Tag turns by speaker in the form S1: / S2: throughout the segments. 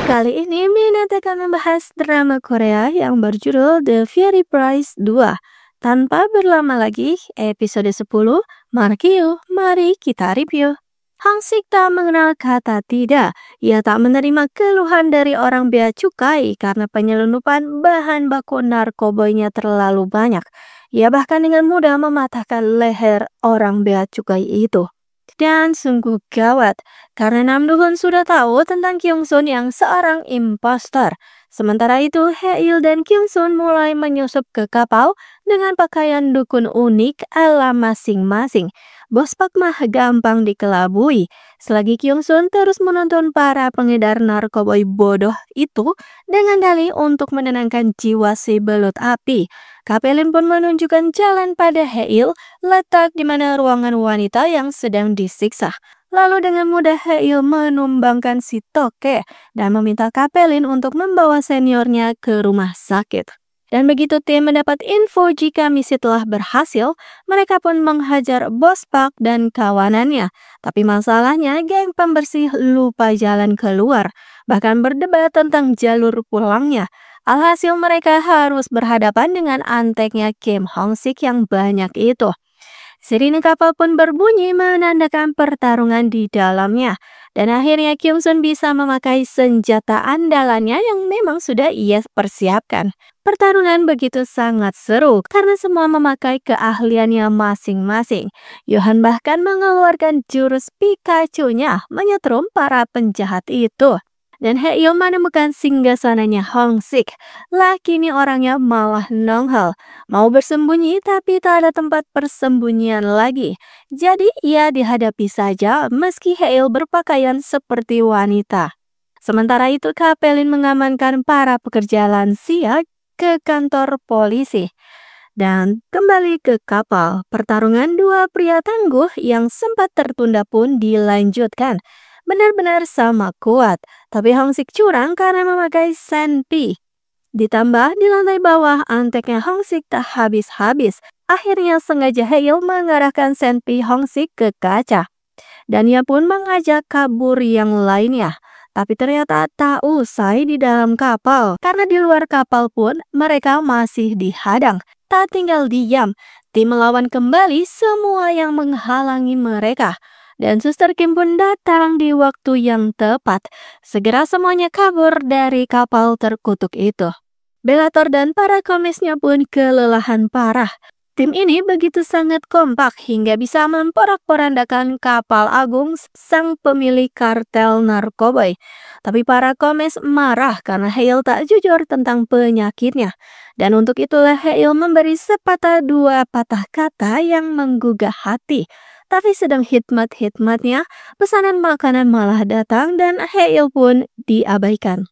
S1: Kali ini Minat akan membahas drama Korea yang berjudul The Fairy Price 2. Tanpa berlama lagi, episode 10, Markio, mari kita review. Hang Sik tak mengenal kata tidak. Ia tak menerima keluhan dari orang bea cukai karena penyelundupan bahan baku narkoboynya terlalu banyak. Ia bahkan dengan mudah mematahkan leher orang bea cukai itu. Dan sungguh gawat, karena Nam Duhun sudah tahu tentang Kyung Sun yang seorang impostor. Sementara itu, Haeil dan Kyung Sun mulai menyusup ke kapal dengan pakaian dukun unik ala masing-masing. Bos Pak mah gampang dikelabui, selagi Kyung Sun terus menuntun para pengedar narkoboy bodoh itu dengan dalih untuk menenangkan jiwa si belut api. Kapelin pun menunjukkan jalan pada Haeil, letak di mana ruangan wanita yang sedang disiksa. Lalu dengan mudah Haeil menumbangkan si Toke dan meminta Kapelin untuk membawa seniornya ke rumah sakit. Dan begitu tim mendapat info jika misi telah berhasil, mereka pun menghajar Bos Pak dan kawanannya. Tapi masalahnya geng pembersih lupa jalan keluar, bahkan berdebat tentang jalur pulangnya. Alhasil mereka harus berhadapan dengan anteknya Kim Hong Sik yang banyak itu. Sirine kapal pun berbunyi menandakan pertarungan di dalamnya. Dan akhirnya Kyung Sun bisa memakai senjata andalannya yang memang sudah ia persiapkan. Pertarungan begitu sangat seru karena semua memakai keahliannya masing-masing. Yohan bahkan mengeluarkan jurus Pikachu-nya menyetrum para penjahat itu. Dan Haeil menemukan singgasananya Hong Sik. Laki ini orangnya malah nongol. Mau bersembunyi tapi tak ada tempat persembunyian lagi. Jadi ia dihadapi saja meski Haeil berpakaian seperti wanita. Sementara itu Kapelin mengamankan para pekerja lansia ke kantor polisi. Dan kembali ke kapal, pertarungan dua pria tangguh yang sempat tertunda pun dilanjutkan. Benar-benar sama kuat, tapi Hong Sik curang karena memakai senpi. Ditambah di lantai bawah anteknya Hong Sik tak habis-habis. Akhirnya sengaja Haeil mengarahkan senpi Hong Sik ke kaca. Dan ia pun mengajak kabur yang lainnya. Tapi ternyata tak usai di dalam kapal. Karena di luar kapal pun mereka masih dihadang. Tak tinggal diam, tim melawan kembali semua yang menghalangi mereka. Dan Suster Kim pun datang di waktu yang tepat. Segera semuanya kabur dari kapal terkutuk itu. Bellator dan para komisnya pun kelelahan parah. Tim ini begitu sangat kompak hingga bisa memporak-porandakan kapal agung sang pemilik kartel narkoboy. Tapi para komis marah karena Haeil tak jujur tentang penyakitnya. Dan untuk itulah Haeil memberi sepatah dua patah kata yang menggugah hati. Tapi sedang hikmat-hikmatnya, pesanan makanan malah datang dan Haeil pun diabaikan.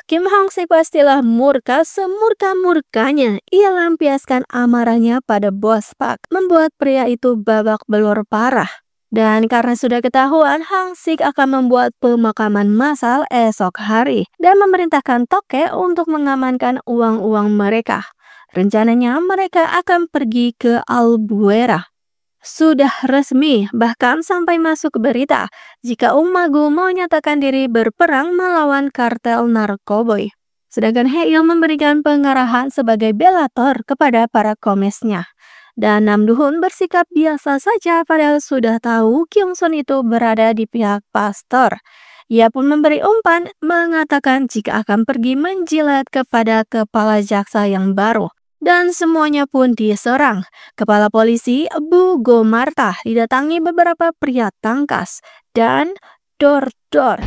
S1: Kim Hong Sik pastilah murka semurka-murkanya. Ia lampiaskan amarahnya pada Bos Pak, membuat pria itu babak belur parah. Dan karena sudah ketahuan, Hong Sik akan membuat pemakaman massal esok hari dan memerintahkan Toke untuk mengamankan uang-uang mereka. Rencananya mereka akan pergi ke Albuera. Sudah resmi, bahkan sampai masuk berita jika Magu menyatakan diri berperang melawan kartel narkoboy. Sedangkan Haeil memberikan pengarahan sebagai bellator kepada para komisnya. Dan Nam Duhun bersikap biasa saja padahal sudah tahu Kyung Sun itu berada di pihak pastor. Ia pun memberi umpan mengatakan jika akan pergi menjilat kepada kepala jaksa yang baru. Dan semuanya pun diserang. Kepala polisi Bu Gomarta didatangi beberapa pria tangkas dan dor-dor.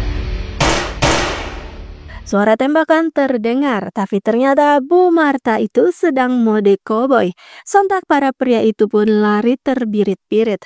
S1: Suara tembakan terdengar, tapi ternyata Bu Marta itu sedang mode koboi. Sontak para pria itu pun lari terbirit-birit.